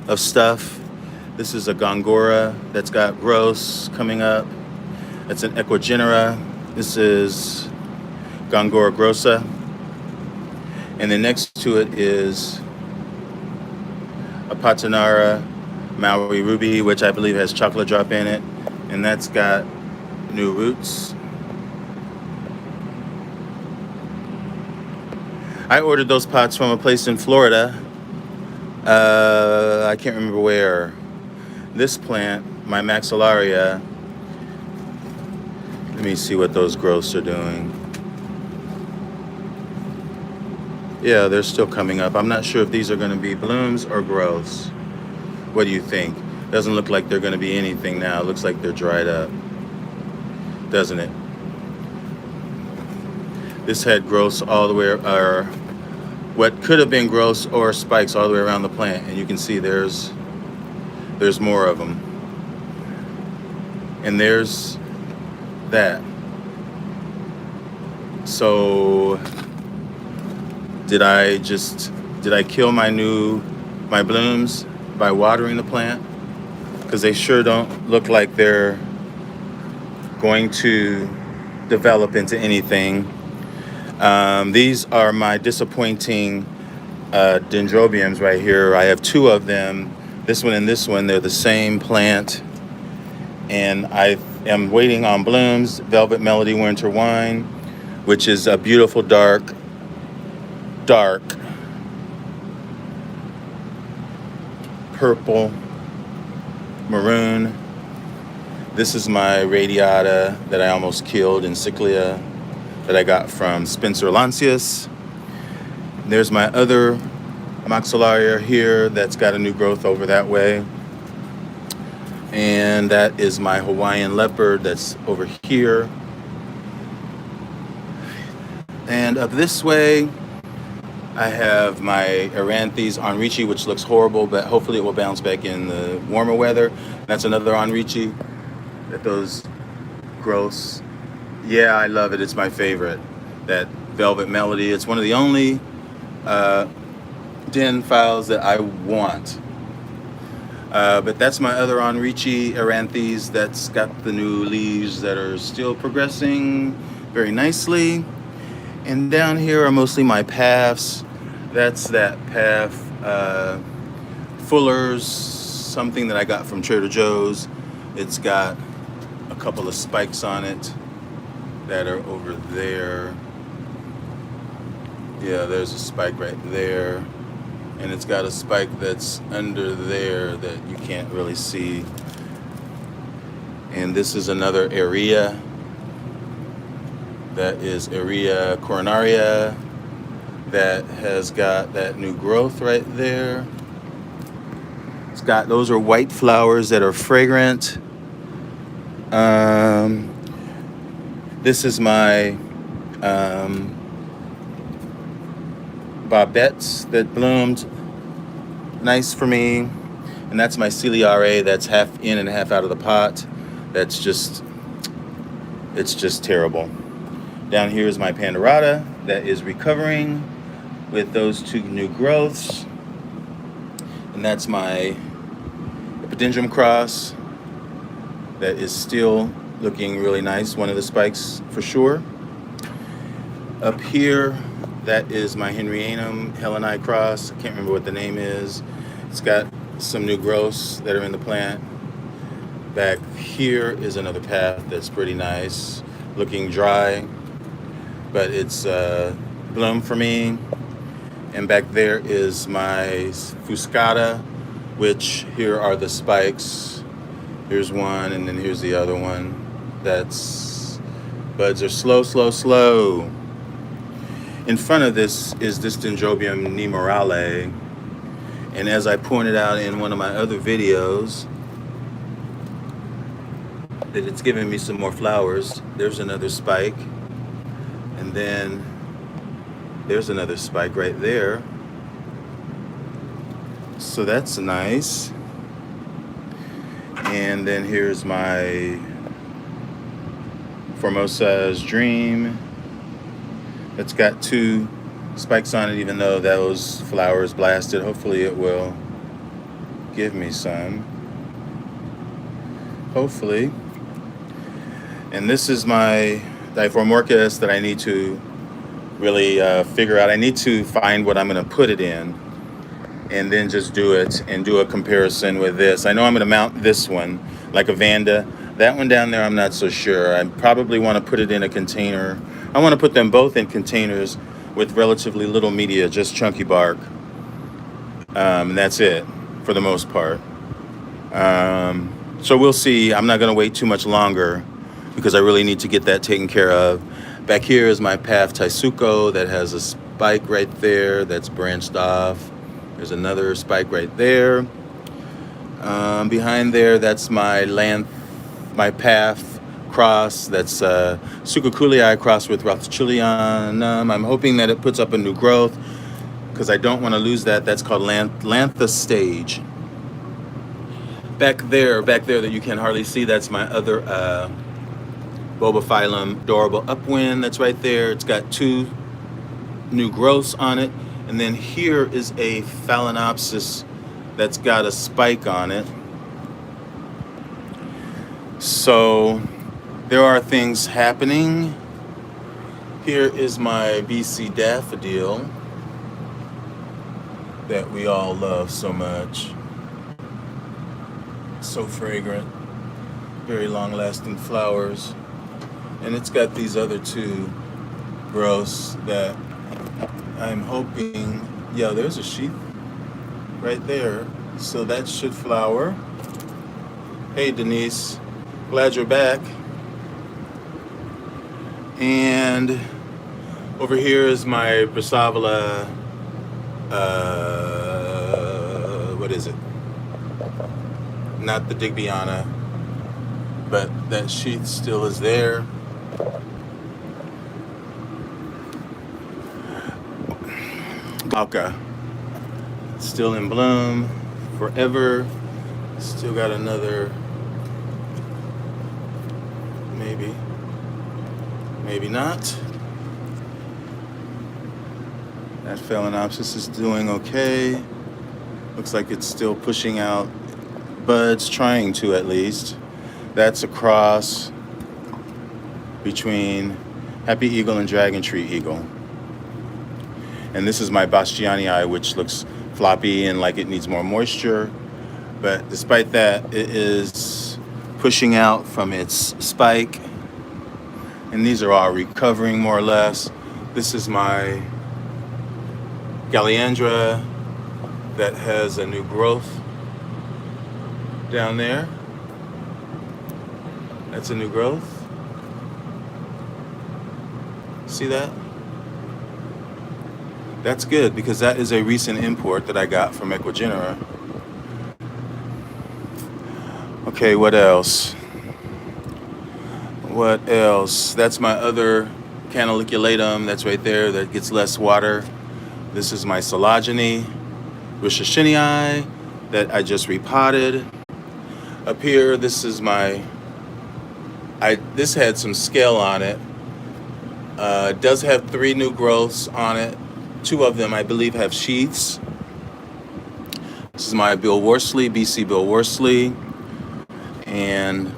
of stuff. This is a Gongora that's got growths coming up. It's an Equigenera. This is Gongora grossa. And then next to it is a Patanara Maui Ruby, which I believe has chocolate drop in it. And that's got new roots. I ordered those pots from a place in Florida. I can't remember where. This plant, my maxillaria, let me see what those growths are doing. Yeah, they're still coming up. I'm not sure if these are going to be blooms or growths. What do you think? Doesn't look like they're going to be anything now. It looks like they're dried up, doesn't it? This had growths all the way, or what could have been growths or spikes all the way around the plant. And you can see there's more of them. And there's that. So did I kill my blooms by watering the plant? Because they sure don't look like they're going to develop into anything. These are my disappointing dendrobiums right here. I have two of them. This one and this one, they're the same plant. And I am waiting on blooms. Velvet Melody Winter Wine, which is a beautiful dark purple maroon. This is my radiata that I almost killed in Ciclia that I got from Spencer Lancius. There's my other maxillaria here that's got a new growth over that way. And that is my Hawaiian leopard that's over here. And up this way I have my Aranthes Onrichi, which looks horrible, but hopefully it will bounce back in the warmer weather. That's another Onrichi. That those gross. Yeah, I love it. It's my favorite. That Velvet Melody. It's one of the only den files that I want. But that's my other Onrichi Aranthes that's got the new leaves that are still progressing very nicely. And down here are mostly my paths. That's that path Fuller's, something that I got from Trader Joe's. It's got a couple of spikes on it that are over there. Yeah, there's a spike right there. And it's got a spike that's under there that you can't really see. And this is another area. That is area coronaria that has got that new growth right there. It's got, those are white flowers that are fragrant. This is my Bobettes that bloomed nice for me. And that's my Ciliare that's half in and half out of the pot. That's just, it's just terrible. Down here is my Pandorata that is recovering with those two new growths. And that's my Epidendrum cross that is still looking really nice. One of the spikes for sure. Up here, that is my Henrianum Heleni cross. I can't remember what the name is. It's got some new growths that are in the plant. Back here is another path that's pretty nice, looking dry, but it's bloomed for me. And back there is my Fuscata, which here are the spikes. Here's one, and then here's the other one. That's, buds are slow, slow, slow. In front of this is this Dendrobium nemorale. And as I pointed out in one of my other videos, that it's giving me some more flowers. There's another spike. And then there's another spike right there. So that's nice. And then here's my Formosa's Dream. It's got two spikes on it, even though those flowers blasted. Hopefully it will give me some. Hopefully. And this is my Diphormorchis that I need to really figure out. I need to find what I'm going to put it in and then just do it and do a comparison with this. I know I'm going to mount this one like a Vanda. That one down there, I'm not so sure. I probably want to put it in a container. I want to put them both in containers with relatively little media, just chunky bark. And that's it for the most part. So we'll see. I'm not going to wait too much longer because I really need to get that taken care of. Back here is my Path Taisuko that has a spike right there that's branched off. There's another spike right there. Behind there, that's my Path cross. That's Succuculii cross with Rothschildianum. I'm hoping that it puts up a new growth because I don't want to lose that. That's called Lantha stage. Back there that you can hardly see, that's my other Bobophyllum Adorable Upwind. That's right there. It's got two new growths on it. And then here is a Phalaenopsis that's got a spike on it. So there are things happening. Here is my BC Daffodil that we all love so much. So fragrant, very long-lasting flowers. And it's got these other two growths that I'm hoping, yeah, there's a sheath right there. So that should flower. Hey, Denise, glad you're back. And over here is my Brassavola, what is it? Not the Digbyana, but that sheath still is there. Alka. Still in bloom forever. Still got another, maybe not. That Phalaenopsis is doing okay. Looks like it's still pushing out buds, trying to at least. That's a cross between Happy Eagle and Dragon Tree Eagle. And this is my Bastianii, which looks floppy and like it needs more moisture. But despite that, it is pushing out from its spike. And these are all recovering more or less. This is my Galliandra that has a new growth down there. That's a new growth. See that? That's good because that is a recent import that I got from Equigenera. Okay, what else? What else? That's my other Canaliculatum that's right there that gets less water. This is my Silogeny, Rishishinii that I just repotted. Up here, this is my, this had some scale on it. It does have 3 new growths on it. 2 of them, I believe, have sheaths. This is my Bill Worsley, BC Bill Worsley. And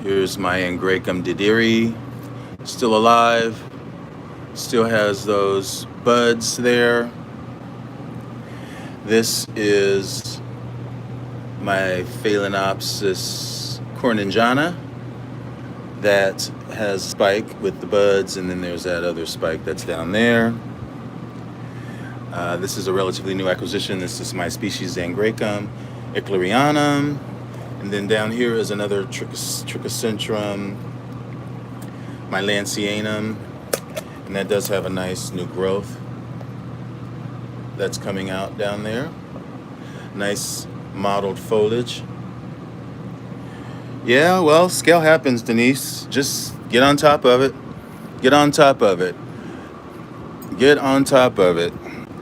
here's my Angraecum didiri, still alive. Still has those buds there. This is my Phalaenopsis corningana that has a spike with the buds, and then there's that other spike that's down there. This is a relatively new acquisition. This is my species Angraecum eclerianum. And then down here is another Trichocentrum, my Lancianum. And that does have a nice new growth that's coming out down there. Nice mottled foliage. Yeah, well, scale happens, Denise. Just get on top of it. Get on top of it. Get on top of it.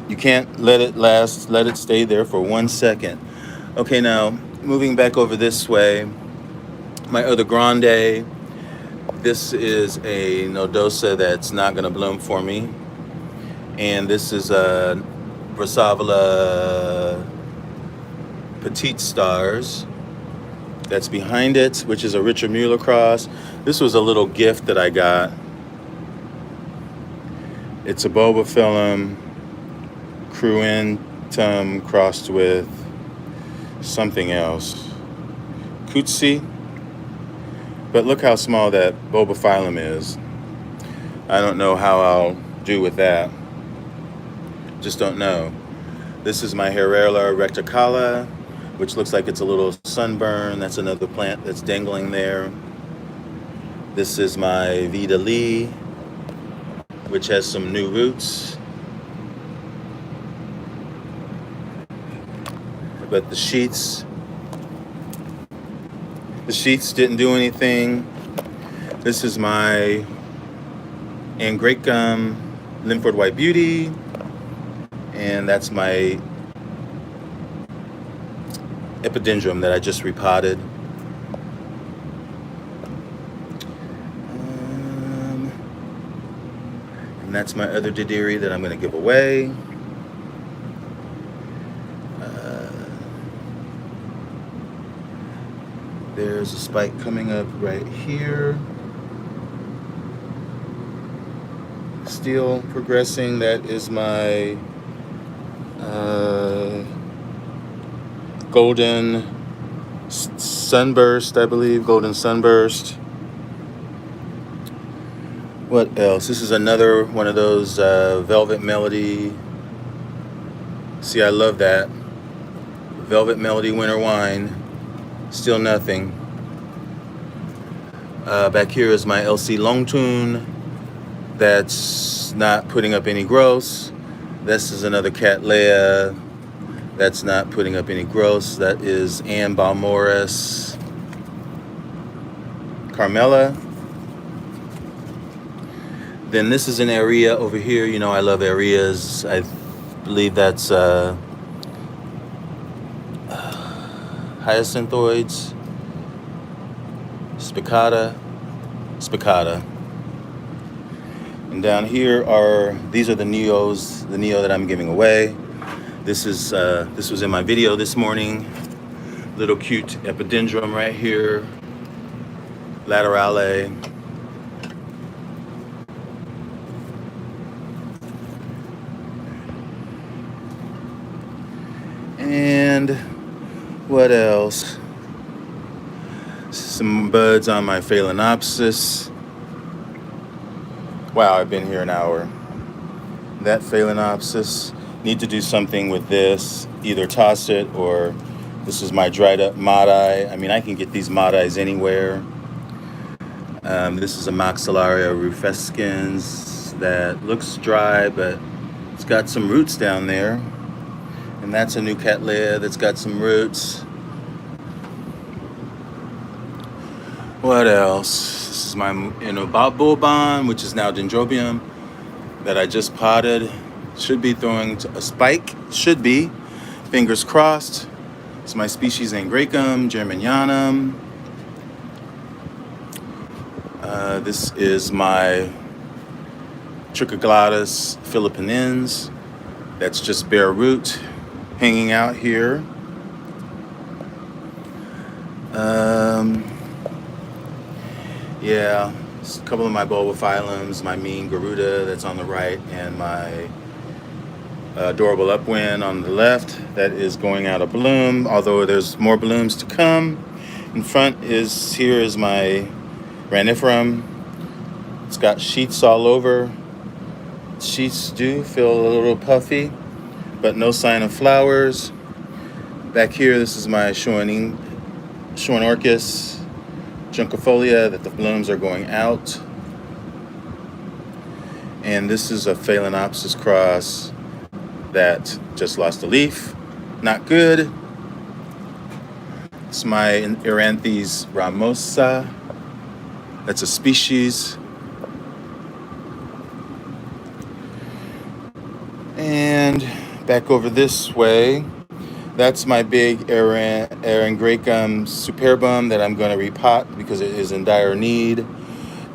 You can't let it last, let it stay there for 1 second. Okay, now, moving back over this way, my other Grande. This is a Nodosa that's not going to bloom for me. And this is a Brassavola Petite Stars that's behind it, which is a Richard Mueller cross. This was a little gift that I got. It's a Bulbophyllum cruentum crossed with something else. Kutsi. But look how small that Bulbophyllum is. I don't know how I'll do with that. Just don't know. This is my Herrera recticala, which looks like it's a little sunburn. That's another plant that's dangling there. This is my Vida Lee, which has some new roots. But the sheaths didn't do anything. This is my Angraecum Linford White Beauty. And that's my Epidendrum that I just repotted. And that's my other Didiri that I'm going to give away. There's a spike coming up right here. Still progressing. That is my Golden Sunburst, I believe. Golden Sunburst. What else? This is another one of those Velvet Melody. See, I love that. Velvet Melody Winter Wine. Still nothing. Back here is my LC Longtune. That's not putting up any growths. This is another Cattleya. That's not putting up any growths. That is Ann Balmoris Carmela. Then this is an area over here. You know, I love areas. I believe that's hyacinthioids, spicata. And down here these are the neos, the neo that I'm giving away. This was in my video this morning. Little cute epidendrum right here, laterale. And what else? Some buds on my phalaenopsis. Wow, I've been here an hour. That phalaenopsis. Need to do something with this. Either toss it, or this is my dried up MONTHY. I mean, I can get these MONTHYs anywhere. This is a Maxillaria rufescens that looks dry, but it's got some roots down there. And that's a new Cattleya that's got some roots. What else? This is my bulbon, which is now Dendrobium, that I just potted. Should be throwing a spike. Should be. Fingers crossed. It's my species Angraecum germanianum. This is my Trichoglottis philippinens. That's just bare root hanging out here. Yeah, a couple of my bulbophyllums, my mean Garuda that's on the right, and my adorable upwind on the left that is going out of bloom, although there's more blooms to come. In front here is my graniferum. It's got sheaths all over. Sheaths do feel a little puffy, but no sign of flowers. Back here, this is my Schwannorchis junkifolia that the blooms are going out. And this is a phalaenopsis cross that just lost a leaf. Not good. It's my Eranthes ramosa. That's a species. And back over this way, that's my big Angraecum superbum that I'm going to repot because it is in dire need.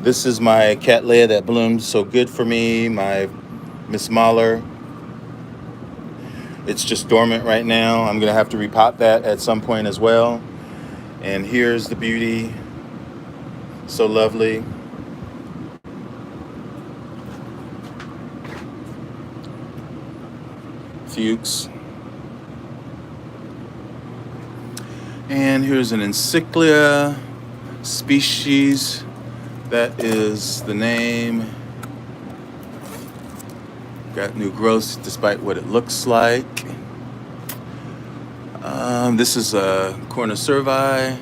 This is my Cattleya that bloomed so good for me, my Miss Mahler. It's just dormant right now. I'm going to have to repot that at some point as well. And here's the beauty. So lovely. Fuchs. And here's an Encyclia species. That is the name. Got new growth despite what it looks like. This is a Cornocervi.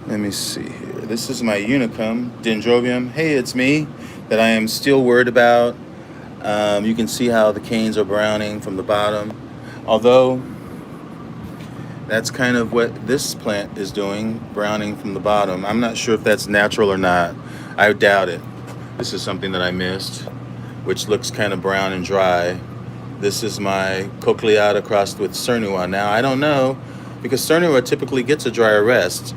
Let me see here. This is my Unicum Dendrobium. Hey, it's me that I am still worried about. You can see how the canes are browning from the bottom. Although that's kind of what this plant is doing, browning from the bottom. I'm not sure if that's natural or not. I doubt it. This is something that I missed, which looks kind of brown and dry. This is my Cochleata crossed with Cernua. Now, I don't know, because Cernua typically gets a dry arrest.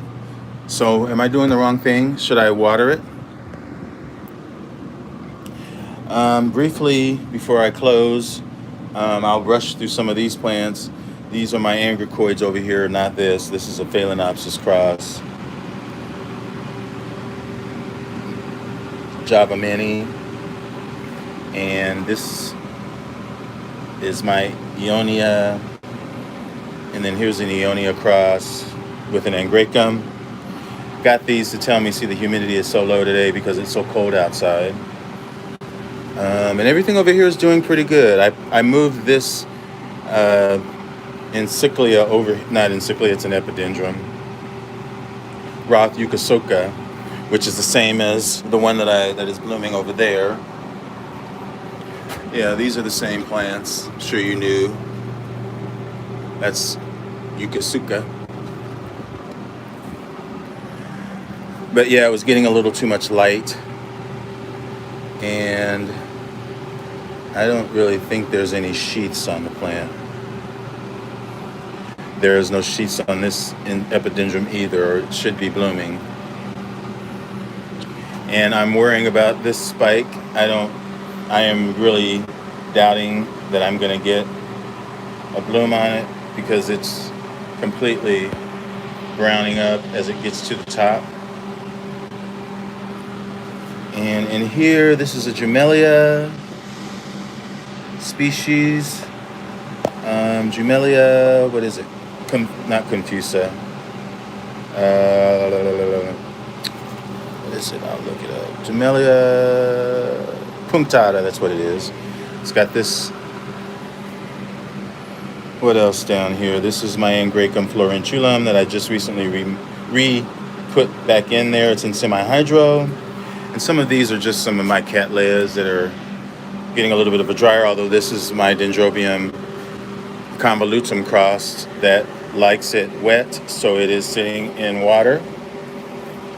So, am I doing the wrong thing? Should I water it? Briefly, before I close, I'll rush through some of these plants. These are my Angricoids over here, not this. This is a Phalaenopsis cross. Java Mini. And this is my Ionia. And then here's an Ionia cross with an Angraecum. Got these to tell me, see, the humidity is so low today because it's so cold outside. And everything over here is doing pretty good. I moved this Encyclia over, not Encyclia, it's an epidendrum. Roth Yucasoka, which is the same as the one that is blooming over there. Yeah, these are the same plants. I'm sure you knew. That's Yucasuka. But yeah, it was getting a little too much light. And I don't really think there's any sheaths on the plant. There is no sheaths on this epidendrum either, or it should be blooming. And I'm worrying about this spike. I am really doubting that I'm going to get a bloom on it because it's completely browning up as it gets to the top. And in here, this is a Drumelia species. Drumelia, what is it? Not Confusa. What is it? I'll look it up. Drumelia punctata, that's what it is. It's got this. What else down here? This is my Angraecum florentulum that I just recently put back in there. It's in semi-hydro. And some of these are just some of my Cattleyas that are getting a little bit of a dryer, although this is my Dendrobium convolutum cross that likes it wet, so it is sitting in water.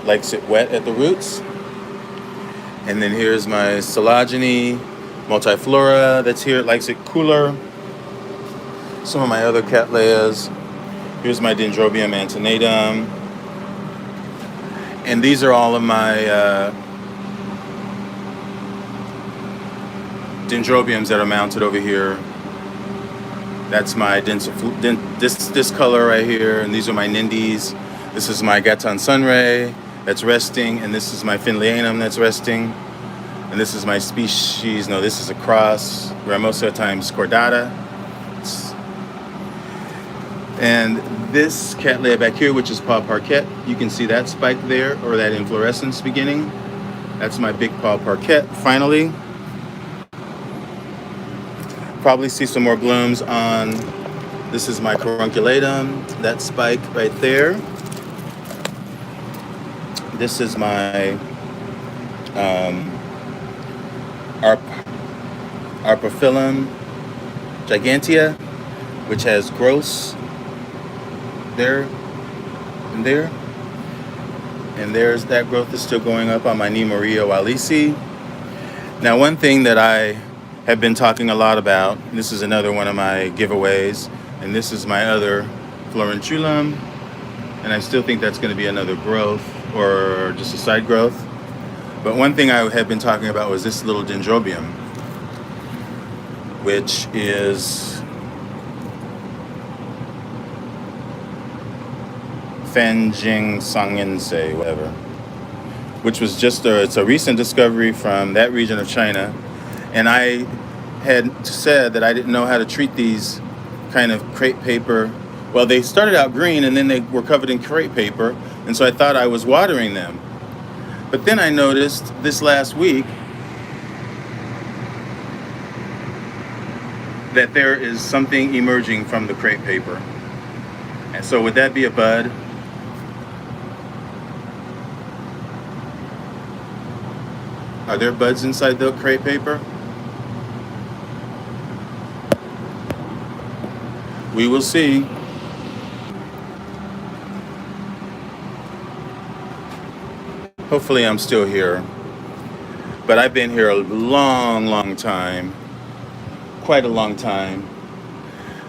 Likes it wet at the roots. And then here's my Silogeny multiflora that's here. It likes it cooler. Some of my other Cattleyas. Here's my Dendrobium antenatum. And these are all of my Dendrobiums that are mounted over here. That's my this color right here, and these are my Nindies. This is my Gaton Sunray that's resting, and this is my Finleyanum that's resting. And this is my species, no, this is a cross, Ramosa times cordata. And this Cattleya back here, which is Paw Parquet, you can see that spike there, or that inflorescence beginning. That's my big Paw Parquet, finally. Probably see some more blooms on, this is my Carunculatum, that spike right there. This is my Arpaphyllum gigantea, which has growths there and there. And there's that growth is still going up on my Nemorea walisi. Now, one thing that I have been talking a lot about, this is another one of my giveaways, and this is my other Florentulum, and I still think that's going to be another growth or just a side growth. But one thing I have been talking about was this little Dendrobium, which is Fanjing Songense, whatever, which was just it's a recent discovery from that region of China. And I had said that I didn't know how to treat these kind of crepe paper. Well, they started out green and then they were covered in crepe paper. And so I thought I was watering them. But then I noticed this last week that there is something emerging from the crepe paper. And so would that be a bud? Are there buds inside the crepe paper? We will see. Hopefully I'm still here. But I've been here a long time. Quite a long time.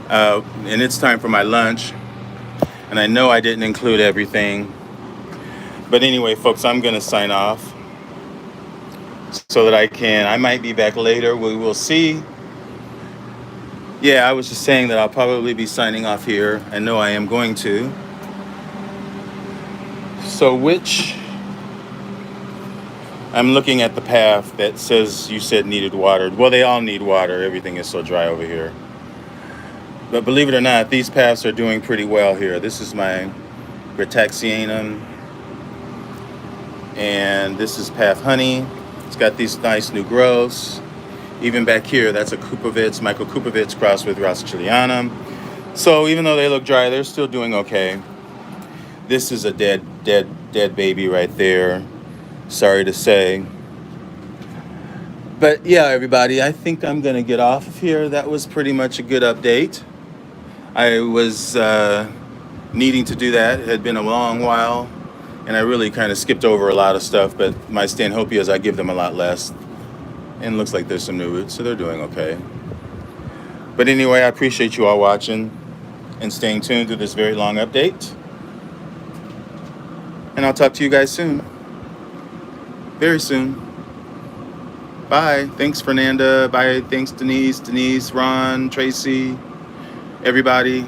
And it's time for my lunch. And I know I didn't include everything. But anyway, folks, I'm going to sign off so that I might be back later. We will see. Yeah, I was just saying that I'll probably be signing off here. I know I am going to. So I'm looking at the path that says you said needed watered. Well, they all need water. Everything is so dry over here. But believe it or not, these paths are doing pretty well here. This is my Grataxianum. And this is Path Honey. It's got these nice new growths. Even back here, that's a Kupovitz, Michael Kupovitz crossed with Rossachilianum. So even though they look dry, they're still doing okay. This is a dead baby right there. Sorry to say. But yeah, everybody, I think I'm going to get off of here. That was pretty much a good update. I was needing to do that. It had been a long while, and I really kind of skipped over a lot of stuff, but my Stanhopias, I give them a lot less. And it looks like there's some new roots, so they're doing okay. But anyway, I appreciate you all watching and staying tuned to this very long update. And I'll talk to you guys soon. Very soon. Bye. Thanks, Fernanda. Bye. Thanks, Denise, Ron, Tracy, everybody.